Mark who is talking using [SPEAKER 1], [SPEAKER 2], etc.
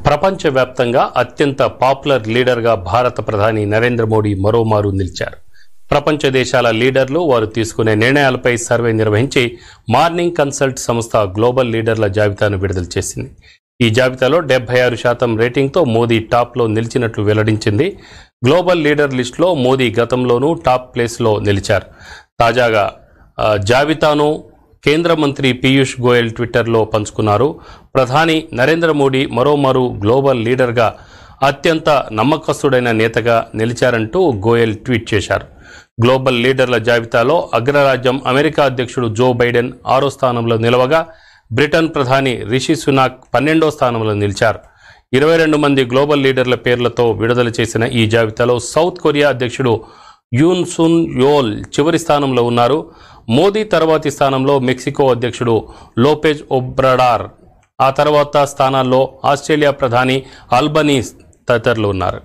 [SPEAKER 1] ప్రపంచవ్యాప్తంగా అత్యంత పాపులర్ లీడర్గా భారత ప్రధాని నరేంద్ర మోడీ మరోమారు నిలిచారు. ప్రపంచ దేశాల లీడర్లు వారు తీసుకునే నిర్ణయాలపై సర్వే నిర్వహించి మార్నింగ్ కన్సల్ట్ సంస్థ గ్లోబల్ లీడర్ల జాబితాను విడుదల చేసింది. ఈ జాబితాలో 76% రేటింగ్తో మోదీ టాప్లో నిలిచినట్లు వెల్లడించింది. గ్లోబల్ లీడర్ లిస్టులో మోదీ గతంలోనూ టాప్ ప్లేస్లో నిలిచారు. తాజాగా జాబితాను కేంద్ర మంత్రి పీయూష్ గోయల్ ట్విట్టర్లో పంచుకున్నారు. ప్రధాని నరేంద్ర మోడీ మరోమారు గ్లోబల్ లీడర్గా అత్యంత నమ్మకస్తుడైన నేతగా నిలిచారంటూ గోయల్ ట్వీట్ చేశారు. గ్లోబల్ లీడర్ల జాబితాలో అగ్రరాజ్యం అమెరికా అధ్యక్షుడు జో బైడెన్ 6వ స్థానంలో నిలవగా బ్రిటన్ ప్రధాని రిషి సునాక్ 12వ స్థానంలో నిలిచారు. 22 మంది గ్లోబల్ లీడర్ల పేర్లతో విడుదల చేసిన ఈ జాబితాలో సౌత్ కొరియా అధ్యక్షుడు యూన్ సున్ యోల్ చివరి స్థానంలో ఉన్నారు. మోదీ తర్వాతి స్థానంలో మెక్సికో అధ్యక్షుడు లోపెజ్ ఒబ్రాడార్, ఆ తర్వాత స్థానాల్లో ఆస్ట్రేలియా ప్రధాని ఆల్బనీస్ తదితరులు ఉన్నారు.